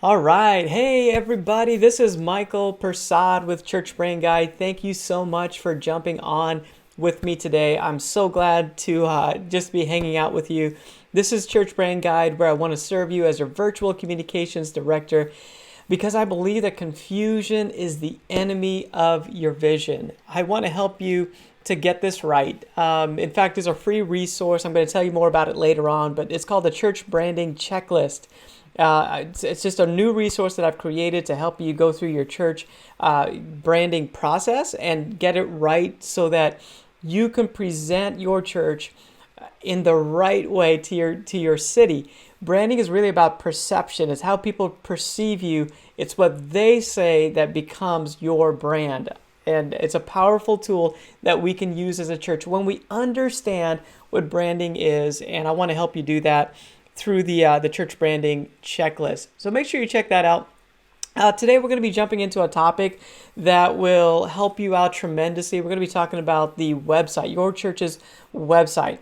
All right. Hey, everybody. This is Michael Persad with Church Brain Guide. Thank you so much for jumping on with me today. I'm so glad to just be hanging out with you. This is Church Brain Guide, where I want to serve you as your virtual communications director because I believe that confusion is the enemy of your vision. I want to help you to get this right. In fact, there's a free resource. I'm going to tell you more about it later on, but it's called the Church Branding Checklist. It's just a new resource that I've created to help you go through your church branding process and get it right so that you can present your church in the right way to your city. Branding is really about perception. It's how people perceive you. It's what they say that becomes your brand. And it's a powerful tool that we can use as a church when we understand what branding is. And I want to help you do that through the church branding checklist. So make sure you check that out. Today we're going to be jumping into a topic that will help you out tremendously. We're going to be talking about the website, your church's website.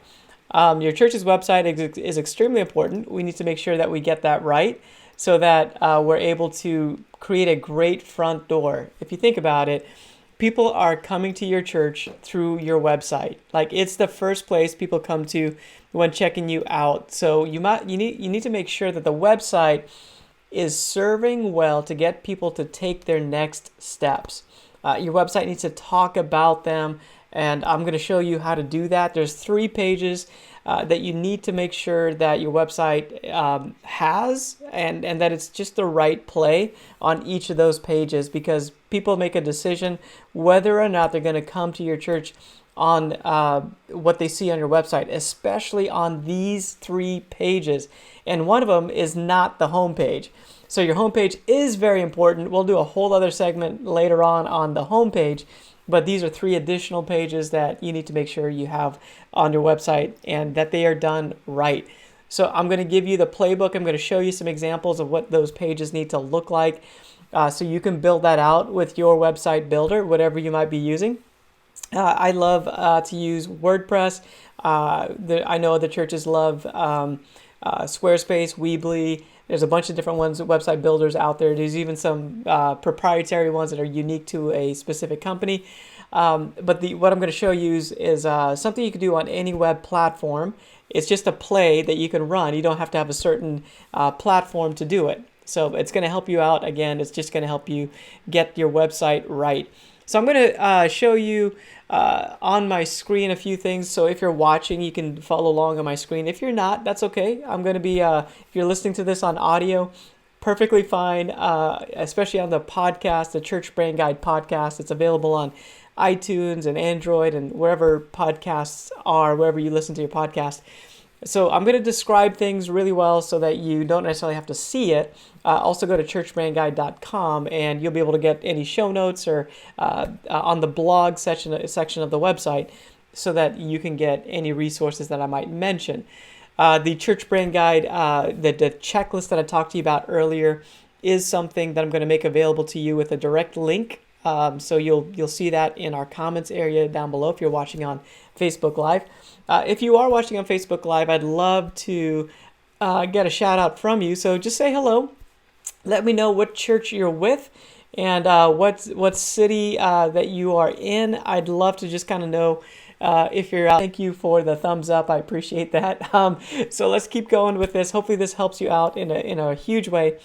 Your church's website is extremely important. We need to make sure that we get that right so that we're able to create a great front door. If you think about it, people are coming to your church through your website. Like, it's the first place people come to when checking you out. So you need to make sure that the website is serving well to get people to take their next steps. Your website needs to talk about them, and I'm going to show you how to do that. There's 3 pages that you need to make sure that your website has, and that it's just the right play on each of those pages, because people make a decision whether or not they're going to come to your church on what they see on your website, especially on these 3 pages. And one of them is not the homepage. So your homepage is very important. We'll do a whole other segment later on the homepage, but these are 3 additional pages that you need to make sure you have on your website and that they are done right. So I'm going to give you the playbook. I'm going to show you some examples of what those pages need to look like, so you can build that out with your website builder, whatever you might be using. I love to use WordPress. I know the churches love Squarespace, Weebly. There's a bunch of different ones, website builders out there. There's even some proprietary ones that are unique to a specific company. But what I'm going to show you is something you can do on any web platform. It's just a play that you can run. You don't have to have a certain platform to do it. So it's going to help you out. Again, it's just going to help you get your website right. So I'm going to show you on my screen a few things. So if you're watching, you can follow along on my screen. If you're not, that's okay. I'm going to be, if you're listening to this on audio, perfectly fine, especially on the podcast, the Church Brain Guide podcast. It's available on iTunes and Android and wherever podcasts are, wherever you listen to your podcast. So I'm going to describe things really well so that you don't necessarily have to see it. Also go to churchbrandguide.com and you'll be able to get any show notes or on the blog section of the website so that you can get any resources that I might mention. The Church Brand Guide, the checklist that I talked to you about earlier, is something that I'm going to make available to you with a direct link. So you'll see that in our comments area down below if you're watching on Facebook Live. If you are watching on Facebook Live, I'd love to get a shout out from you. So just say hello. Let me know what church you're with and what city that you are in. I'd love to just kind of know if you're out. Thank you for the thumbs up. I appreciate that. So let's keep going with this. Hopefully this helps you out in a huge way.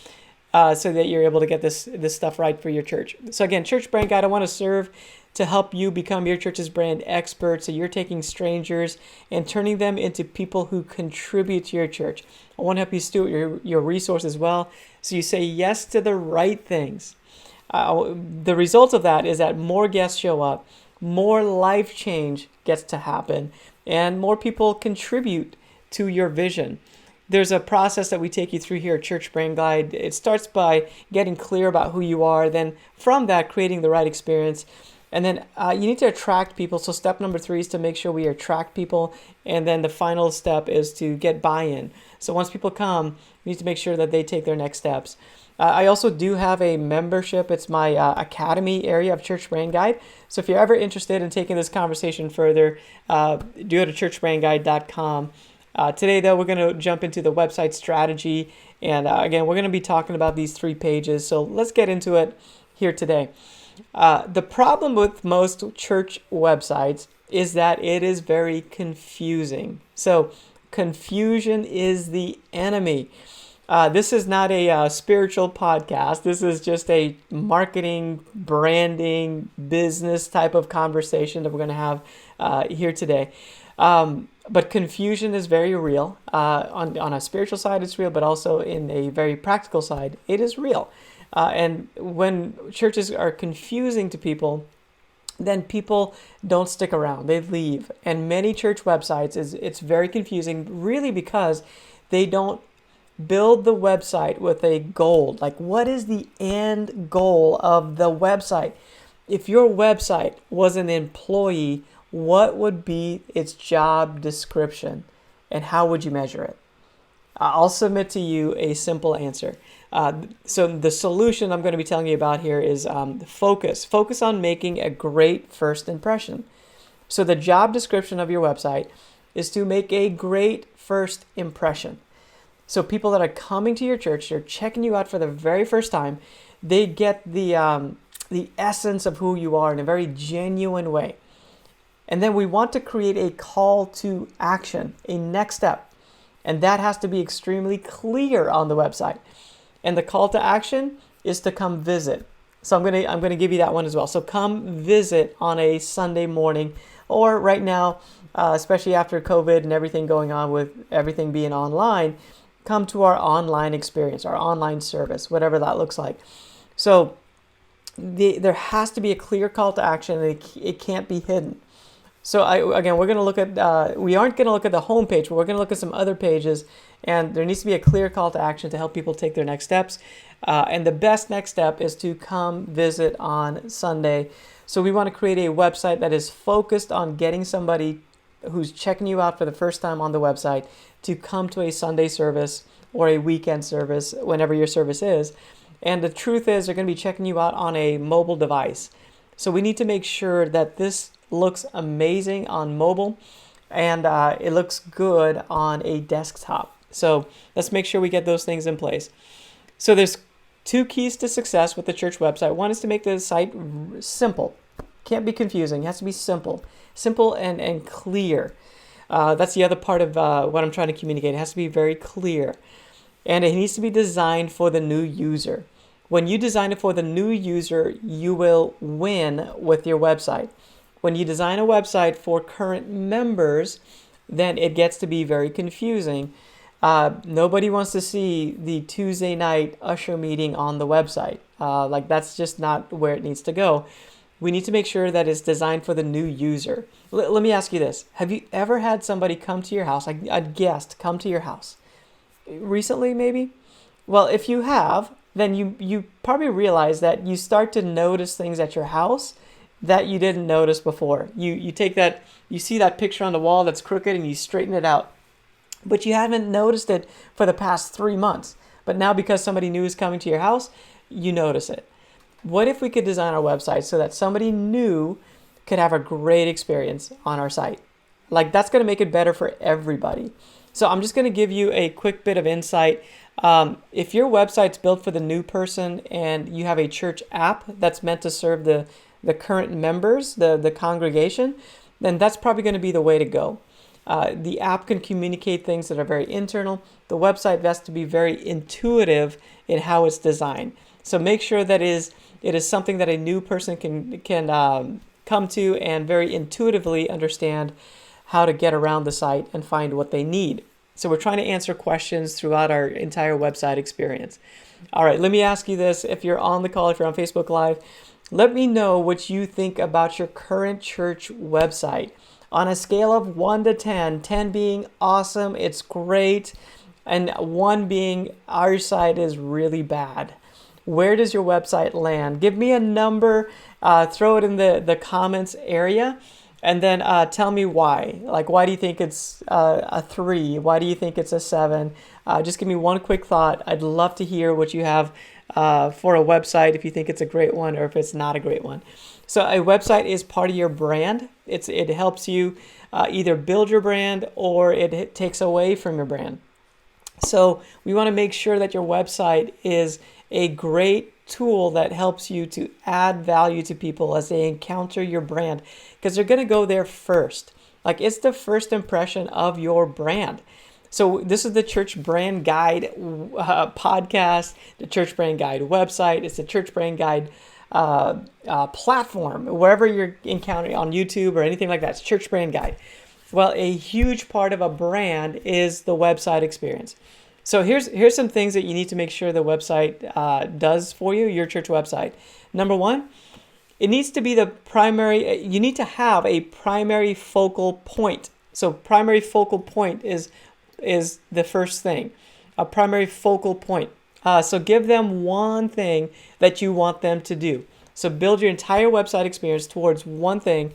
So that you're able to get this stuff right for your church. So again, Church Brand Guide, I want to serve to help you become your church's brand expert. So you're taking strangers and turning them into people who contribute to your church. I want to help you steward your resources well, so you say yes to the right things. The result of that is that more guests show up, more life change gets to happen, and more people contribute to your vision. There's a process that we take you through here at Church Brand Guide. It starts by getting clear about who you are, then from that, creating the right experience. And then you need to attract people. So step number 3 is to make sure we attract people. And then the final step is to get buy-in. So once people come, we need to make sure that they take their next steps. I also do have a membership. It's my academy area of Church Brand Guide. So if you're ever interested in taking this conversation further, do go to churchbrandguide.com. Today, though, we're going to jump into the website strategy. And again, we're going to be talking about these 3 pages. So let's get into it here today. The problem with most church websites is that it is very confusing. So confusion is the enemy. This is not a spiritual podcast. This is just a marketing, branding, business type of conversation that we're going to have here today. But confusion is very real. On a spiritual side, it's real, but also in a very practical side, it is real. And when churches are confusing to people, then people don't stick around. They leave. And many church websites, it's very confusing, really, because they don't build the website with a goal. Like, what is the end goal of the website? If your website was an employee, what would be its job description, and how would you measure it? I'll submit to you a simple answer. So the solution I'm going to be telling you about here is focus. Focus on making a great first impression. So the job description of your website is to make a great first impression. So people that are coming to your church, they're checking you out for the very first time, they get the essence of who you are in a very genuine way. And then we want to create a call to action, a next step. And that has to be extremely clear on the website. And the call to action is to come visit. So I'm gonna give you that one as well. So come visit on a Sunday morning, or right now, especially after COVID and everything going on with everything being online, come to our online experience, our online service, whatever that looks like. So there has to be a clear call to action, and it can't be hidden. So we're going to look at, we aren't going to look at the homepage, but we're going to look at some other pages, and there needs to be a clear call to action to help people take their next steps. And the best next step is to come visit on Sunday. So we want to create a website that is focused on getting somebody who's checking you out for the first time on the website to come to a Sunday service or a weekend service, whenever your service is. And the truth is, they're going to be checking you out on a mobile device. So we need to make sure that this looks amazing on mobile, and it looks good on a desktop. So let's make sure we get those things in place. So there's 2 keys to success with the church website. One is to make the site simple. Can't be confusing. It has to be simple. Simple and clear. That's the other part of what I'm trying to communicate. It has to be very clear. And it needs to be designed for the new user. When you design it for the new user, you will win with your website. When you design a website for current members, then it gets to be very confusing. Nobody wants to see the Tuesday night usher meeting on the website. That's just not where it needs to go. We need to make sure that it's designed for the new user. Let me ask you this. Have you ever had somebody come to your house, a guest come to your house? Recently, maybe? Well, if you have, then you probably realize that you start to notice things at your house that you didn't notice before. You take that, you see that picture on the wall that's crooked, and you straighten it out. But you haven't noticed it for the past 3 months. But now, because somebody new is coming to your house, you notice it. What if we could design our website so that somebody new could have a great experience on our site? That's going to make it better for everybody. So I'm just going to give you a quick bit of insight. If your website's built for the new person and you have a church app that's meant to serve the current members, the congregation, then that's probably going to be the way to go. The app can communicate things that are very internal. The website has to be very intuitive in how it's designed. So make sure that it is something that a new person can come to and very intuitively understand how to get around the site and find what they need. So we're trying to answer questions throughout our entire website experience. All right, let me ask you this. If you're on the call, if you're on Facebook Live, let me know what you think about your current church website. On a scale of 1 to 10, 10 being awesome, it's great, and 1 being our site is really bad. Where does your website land? Give me a number, throw it in the comments area, and then tell me why. Why do you think it's a 3? Why do you think it's a 7? Just give me one quick thought. I'd love to hear what you have for a website, if you think it's a great one or if it's not a great one. So a website is part of your brand. It helps you either build your brand or it takes away from your brand. So we want to make sure that your website is a great tool that helps you to add value to people as they encounter your brand, because they're going to go there first. Like, it's the first impression of your brand. So this is the Church Brand Guide podcast, the Church Brand Guide website. It's the Church Brand Guide platform, wherever you're encountering on YouTube or anything like that. It's Church Brand Guide. Well, a huge part of a brand is the website experience. So here's some things that you need to make sure the website does for you, your church website. Number one, it needs to be you need to have a primary focal point. So primary focal point is the first thing, a primary focal point. So give them one thing that you want them to do. So build your entire website experience towards one thing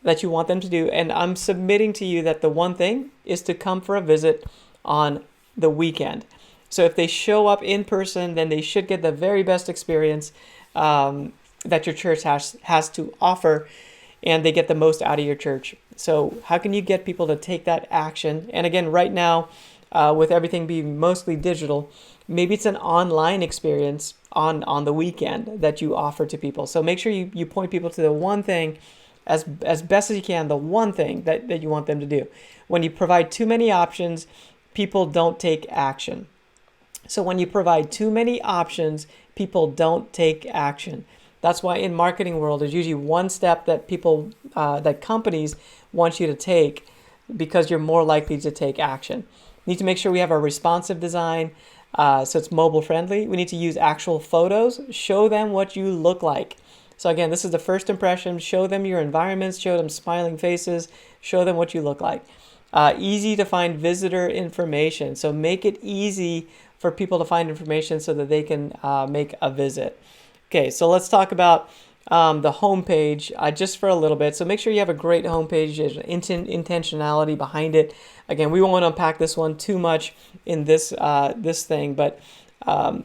that you want them to do. And I'm submitting to you that the one thing is to come for a visit on the weekend. So if they show up in person, then they should get the very best experience that your church has to offer, and they get the most out of your church. So how can you get people to take that action? And again, right now, with everything being mostly digital, maybe it's an online experience on the weekend that you offer to people. So make sure you point people to the one thing as best as you can, the one thing that you want them to do. When you provide too many options, people don't take action. So when you provide too many options, people don't take action. That's why in marketing world, there's usually one step that that companies want you to take, because you're more likely to take action. We need to make sure we have a responsive design, so it's mobile friendly. We need to use actual photos. Show them what you look like. So again, this is the first impression. Show them your environments, show them smiling faces, show them what you look like. Easy to find visitor information. So make it easy for people to find information so that they can make a visit. Okay, so let's talk about the homepage just for a little bit. So make sure you have a great homepage. There's intentionality behind it. Again, we won't unpack this one too much in this thing, but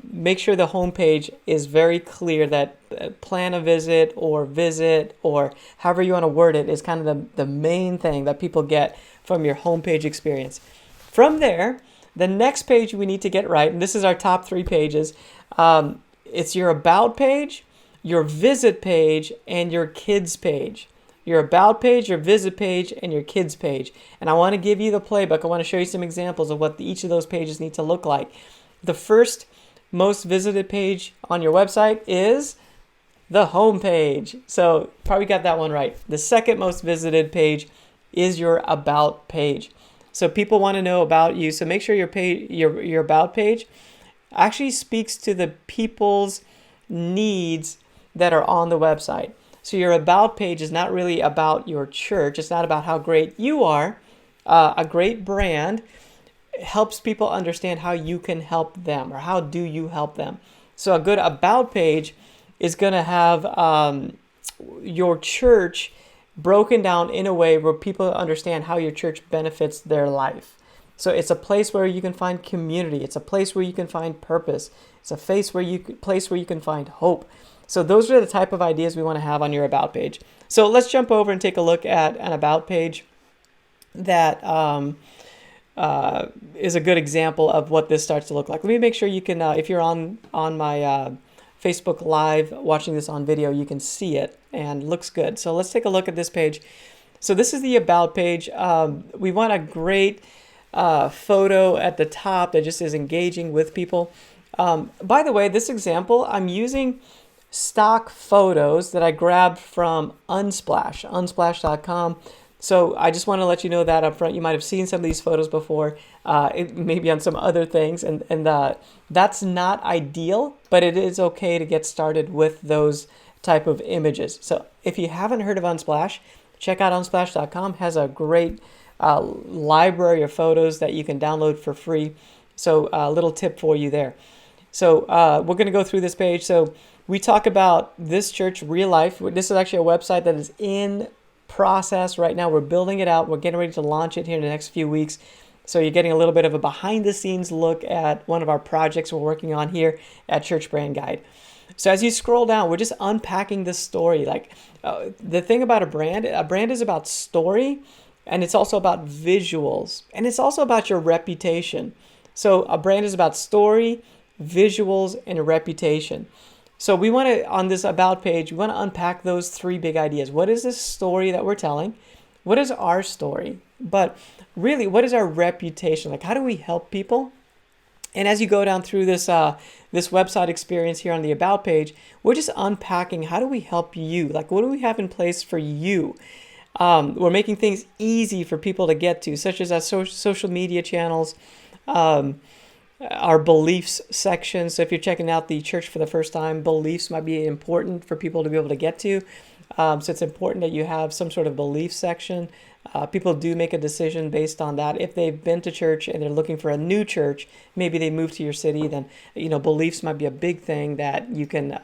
make sure the homepage is very clear that plan a visit or however you want to word it is kind of the main thing that people get from your homepage experience. From there, the next page we need to get right, and this is our top 3 pages. It's your about page, your visit page, and your kids page. Your about page, your visit page, and your kids page. And I want to give you the playbook. I want to show you some examples of what each of those pages need to look like. The first most visited page on your website is the home page. So probably got that one right. The second most visited page is your about page. So people want to know about you. So make sure your about page actually speaks to the people's needs that are on the website. So your about page is not really about your church. It's not about how great you are. A great brand helps people understand how you can help them, or how do you help them. So a good about page is going to have your church broken down in a way where people understand how your church benefits their life. So it's a place where you can find community. It's a place where you can find purpose. It's a place where you can find hope. So those are the type of ideas we want to have on your about page. So let's jump over and take a look at an about page that is a good example of what this starts to look like. Let me make sure you can, if you're on my Facebook Live watching this on video, you can see it and looks good. So let's take a look at this page. So this is the about page. We want a great photo at the top that just is engaging with people. By the way, this example, I'm using stock photos that I grabbed from unsplash.com. So I just want to let you know that up front. You might have seen some of these photos before, maybe on some other things, and that's not ideal, but it is okay to get started with those type of images. So if you haven't heard of Unsplash, check out unsplash.com. It has a great library of photos that you can download for free. So a little tip for you there. So we're going to go through this page. So we talk about this church real life. This is actually a website that is in process right now. We're building it out. We're getting ready to launch it here in the next few weeks. So you're getting a little bit of a behind the scenes look at one of our projects we're working on here at Church Brand Guide. So as you scroll down, we're just unpacking the story. Like the thing about a brand is about story And it's also about visuals. And it's also about your reputation. So a brand is about story, visuals, and a reputation. So we want to, on this about page, we want to unpack those three big ideas. What is this story that we're telling? What is our story? But really, what is our reputation? Like, how do we help people? And as you go down through this this website experience here on the About page, we're just unpacking how do we help you? Like, what do we have in place for you? We're making things easy for people to get to, such as our social media channels, our beliefs section. So if you're checking out the church for the first time, beliefs might be important for people to be able to get to. So it's important that you have some sort of belief section. People do make a decision based on that. If they've been to church and they're looking for a new church, maybe they moved to your city, then beliefs might be a big thing that you can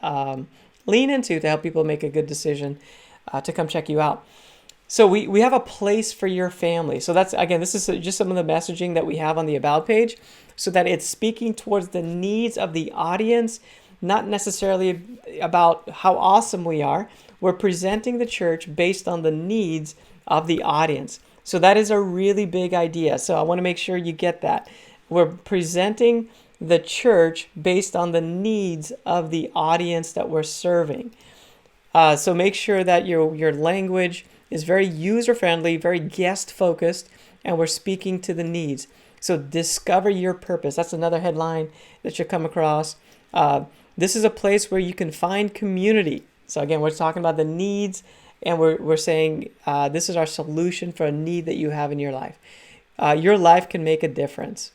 lean into to help people make a good decision to come check you out. So we have a place for your family. So that's, again, this is just some of the messaging that we have on the About page, so that it's speaking towards the needs of the audience, not necessarily about how awesome we are. We're presenting the church based on the needs of the audience. So that is a really big idea. So I want to make sure you get that. We're presenting the church based on the needs of the audience that we're serving. So make sure that your language is very user-friendly, very guest-focused, and we're speaking to the needs. So discover your purpose. That's another headline that you'll come across. This is a place where you can find community. So again, we're talking about the needs, and we're saying this is our solution for a need that you have in your life. Your life can make a difference.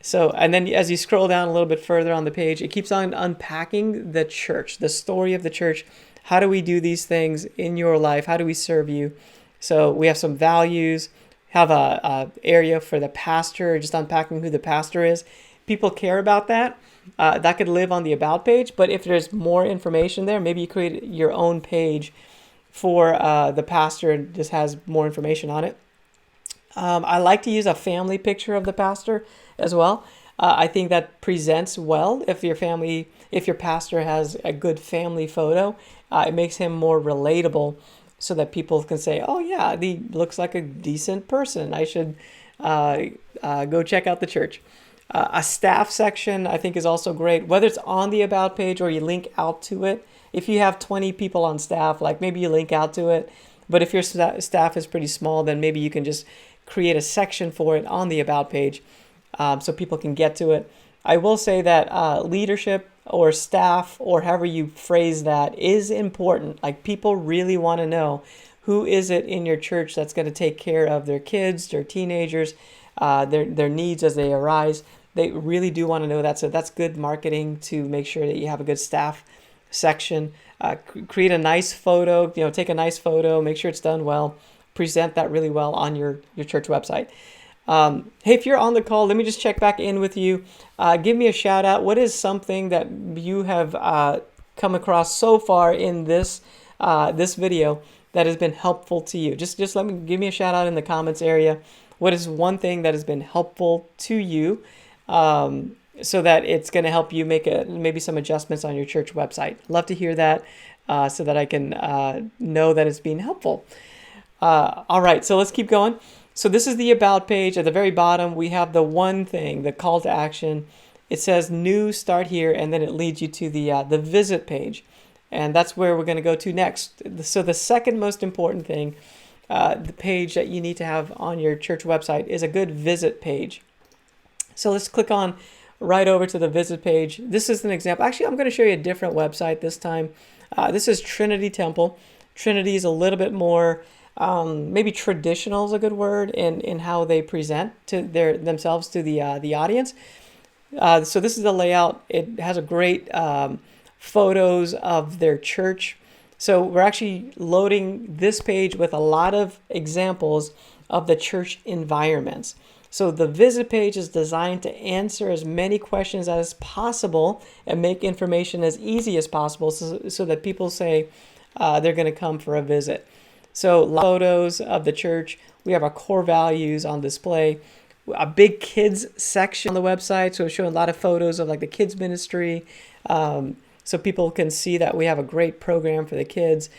So, and then as you scroll down a little bit further on the page, it keeps on unpacking the church, the story of the church. How do we do these things in your life? How do we serve you? So we have some values, have a area for the pastor, just unpacking who the pastor is. People care about that. That could live on the About page, but if there's more information there, maybe you create your own page for the pastor and just has more information on it. I like to use a family picture of the pastor as well. I think that presents well if your pastor has a good family photo. It makes him more relatable, so that people can say, oh yeah, he looks like a decent person. I should go check out the church. A staff section I think is also great, whether it's on the About page or you link out to it. If you have 20 people on staff, like maybe you link out to it. But if your staff is pretty small, then maybe you can just create a section for it on the About page so people can get to it. I will say that leadership or staff, or however you phrase that, is important. Like, people really want to know who is it in your church that's going to take care of their kids, their teenagers, their needs as they arise. They really do want to know that. So that's good marketing to make sure that you have a good staff section. Create a nice photo, take a nice photo, make sure it's done well, present that really well on your church website. Hey, if you're on the call, let me just check back in with you. Give me a shout out. What is something that you have come across so far in this video that has been helpful to you? Just give me a shout out in the comments area. What is one thing that has been helpful to you, so that it's going to help you make maybe some adjustments on your church website? Love to hear that, so that I can know that it's being helpful. All right, so let's keep going. So this is the About page. At the very bottom, we have the one thing, the call to action. It says new, start here, and then it leads you to the visit page. And that's where we're going to go to next. So the second most important thing, the page that you need to have on your church website, is a good visit page. So let's click on right over to the visit page. This is an example. Actually, I'm going to show you a different website this time. This is Trinity Temple. Trinity is a little bit more maybe traditional is a good word in how they present to themselves to the audience. So this is the layout. It has a great photos of their church. So we're actually loading this page with a lot of examples of the church environments. So the visit page is designed to answer as many questions as possible and make information as easy as possible, so that people say they're going to come for a visit. So photos of the church. We have our core values on display. A big kids section on the website. So we're showing a lot of photos of like the kids ministry. So people can see that we have a great program for the kids.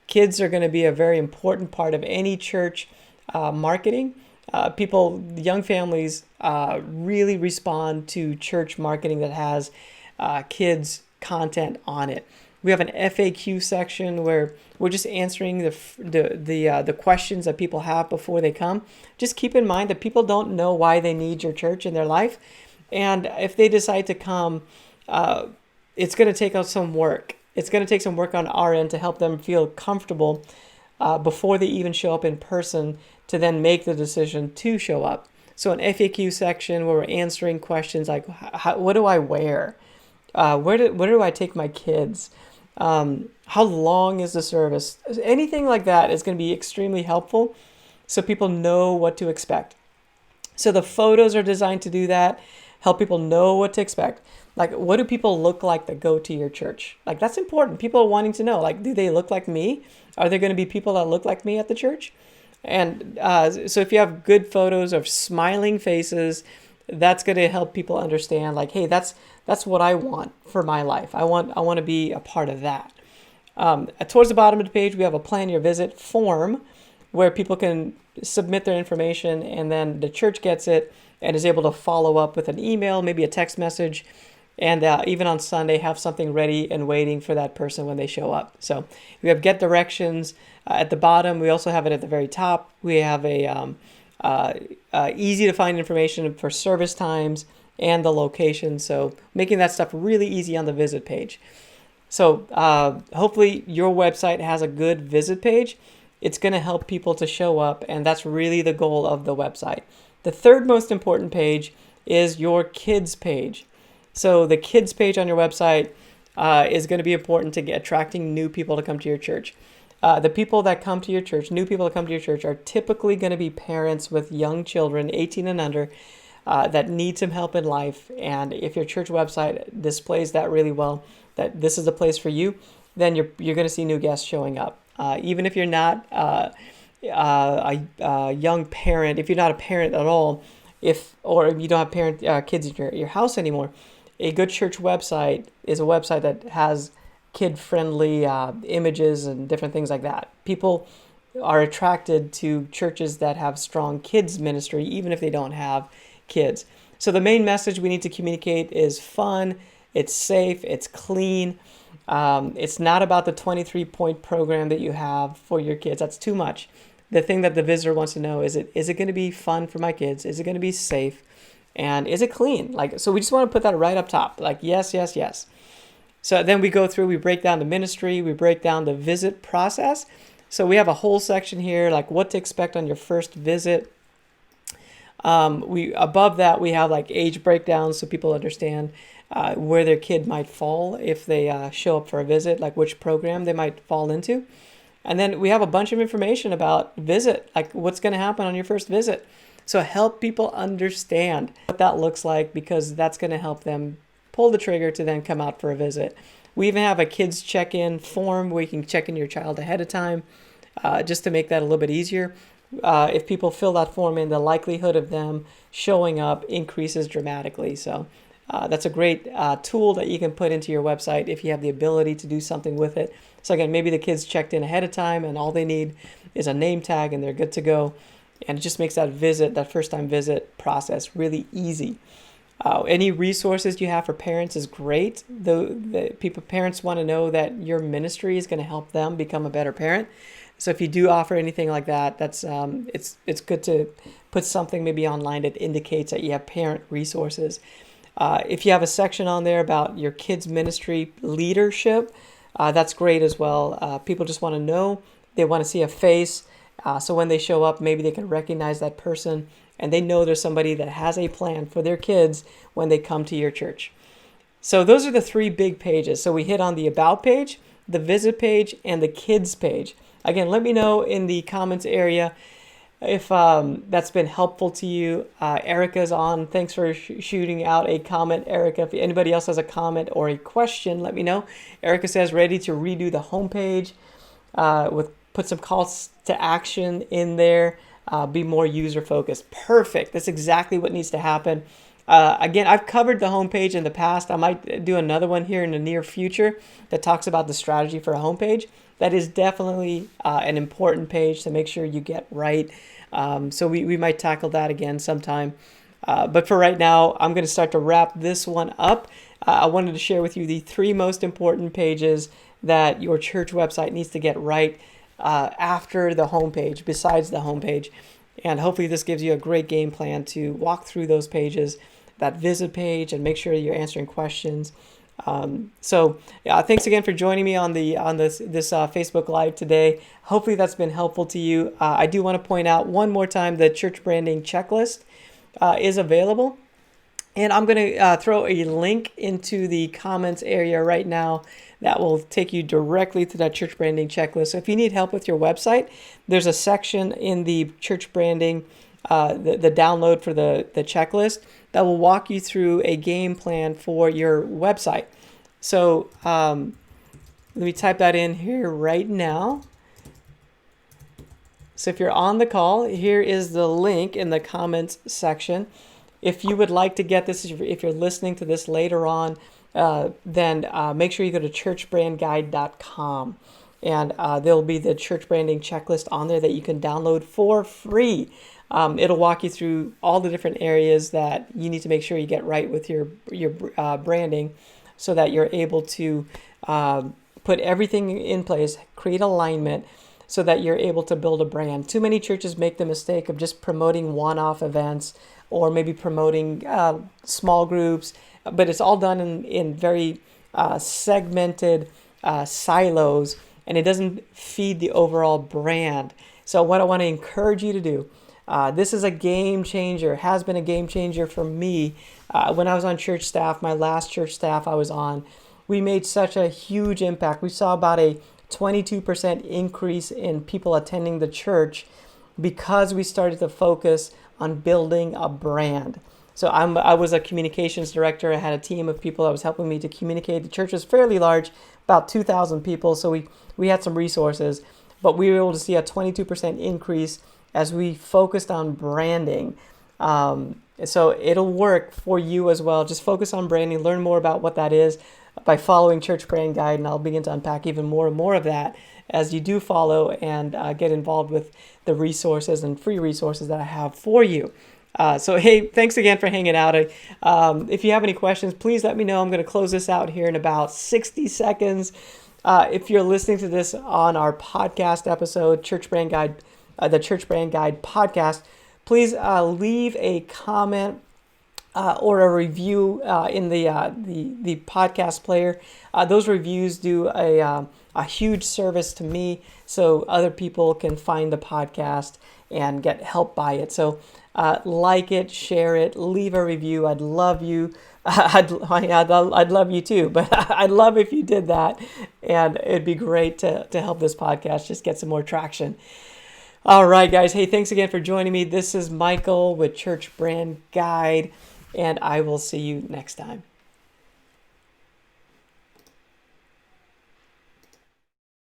Kids are going to be a very important part of any church. marketing. Young families really respond to church marketing that has kids content on it. We have an FAQ section where we're just answering the questions that people have before they come. Just keep in mind that people don't know why they need your church in their life, and if they decide to come, it's going to take us some work. It's going to take some work on our end to help them feel comfortable before they even show up in person to then make the decision to show up. So an FAQ section where we're answering questions like, what do I wear? Where do I take my kids? How long is the service? Anything like that is going to be extremely helpful so people know what to expect. So the photos are designed to do that, help people know what to expect. Like, what do people look like that go to your church? Like, that's important. People are wanting to know, like, do they look like me? Are there going to be people that look like me at the church? And so if you have good photos of smiling faces, that's going to help people understand, like, hey, that's what I want for my life. I want to be a part of that. Towards the bottom of the page, we have a plan your visit form where people can submit their information, and then the church gets it and is able to follow up with an email, maybe a text message, and even on Sunday have something ready and waiting for that person when they show up. So we have get directions at the bottom. We also have it at the very top. We have a easy to find information for service times and the location. So making that stuff really easy on the visit page. So hopefully your website has a good visit page. It's going to help people to show up, and that's really the goal of the website. The third most important page is your kids page. So the kids page on your website is going to be important to attracting new people to come to your church. The people that come to your church, new people that come to your church, are typically going to be parents with young children, 18 and under, that need some help in life. And if your church website displays that really well, that this is the place for you, then you're going to see new guests showing up. Even if you're not a young parent, if you're not a parent at all, if you don't have kids in your house anymore, a good church website is a website that has kid-friendly images and different things like that. People are attracted to churches that have strong kids ministry, even if they don't have kids. So the main message we need to communicate is fun, it's safe, it's clean. It's not about the 23-point program that you have for your kids. That's too much. The thing that the visitor wants to know is it going to be fun for my kids? Is it going to be safe? And is it clean? So we just want to put that right up top. Like, yes, yes, yes. So then we go through, we break down the ministry, we break down the visit process. So we have a whole section here, like what to expect on your first visit. Above that, we have like age breakdowns so people understand where their kid might fall if they show up for a visit, like which program they might fall into. And then we have a bunch of information about visit, like what's going to happen on your first visit. So help people understand what that looks like, because that's going to help them pull the trigger to then come out for a visit. We even have a kids check-in form where you can check in your child ahead of time, just to make that a little bit easier. If people fill that form in, the likelihood of them showing up increases dramatically. So that's a great tool that you can put into your website if you have the ability to do something with it. So again, maybe the kids checked in ahead of time and all they need is a name tag and they're good to go. And it just makes that first time visit process really easy. Any resources you have for parents is great. Parents want to know that your ministry is going to help them become a better parent. So if you do offer anything like that, that's it's good to put something maybe online that indicates that you have parent resources. If you have a section on there about your kids' ministry leadership, that's great as well. People just want to know, they want to see a face. So when they show up, maybe they can recognize that person and they know there's somebody that has a plan for their kids when they come to your church. So those are the three big pages. So we hit on the about page, the visit page, and the kids page. Again, let me know in the comments area if that's been helpful to you. Erica's on. Thanks for shooting out a comment, Erica. If anybody else has a comment or a question, let me know. Erica says, ready to redo the homepage put some calls to action in there, be more user-focused. Perfect. That's exactly what needs to happen. Again, I've covered the homepage in the past. I might do another one here in the near future that talks about the strategy for a homepage. That is definitely an important page to make sure you get right. So we might tackle that again sometime. But for right now, I'm going to start to wrap this one up. I wanted to share with you the 3 most important pages that your church website needs to get right after the homepage, besides the homepage. And hopefully this gives you a great game plan to walk through those pages, that visit page, and make sure you're answering questions. Thanks again for joining me on this Facebook Live today. Hopefully that's been helpful to you. I do want to point out one more time the church branding checklist is available. And I'm going to throw a link into the comments area right now that will take you directly to that church branding checklist. So if you need help with your website, there's a section in the church branding, the download for the checklist that will walk you through a game plan for your website. So let me type that in here right now. So if you're on the call, here is the link in the comments section. If you would like to get this, if you're listening to this later on, then make sure you go to churchbrandguide.com. And there'll be the church branding checklist on there that you can download for free. It'll walk you through all the different areas that you need to make sure you get right with your branding so that you're able to put everything in place, create alignment, so that you're able to build a brand. Too many churches make the mistake of just promoting one-off events or maybe promoting small groups, but it's all done in very segmented silos, and it doesn't feed the overall brand. So what I want to encourage you to do, this is a game changer, has been a game changer for me. When I was on church staff, my last church staff I was on, we made such a huge impact. We saw about a 22% increase in people attending the church because we started to focus on building a brand. So I was a communications director. I had a team of people that was helping me to communicate. The church was fairly large, about 2,000 people, so we had some resources, but we were able to see a 22% increase as we focused on branding. So it'll work for you as well. Just focus on branding, learn more about what that is by following Church Brand Guide, and I'll begin to unpack even more and more of that as you do follow and get involved with the resources and free resources that I have for you. So hey, thanks again for hanging out. If you have any questions, please let me know. I'm going to close this out here in about 60 seconds. If you're listening to this on our podcast episode, Church Brand Guide, the Church Brand Guide podcast, please leave a comment or a review in the podcast player. Those reviews do a huge service to me, so other people can find the podcast and get help by it. So like it, share it, leave a review. I'd love you. I'd love you too, but I'd love if you did that, and it'd be great to help this podcast just get some more traction. All right, guys. Hey, thanks again for joining me. This is Michael with Church Brand Guide, and I will see you next time.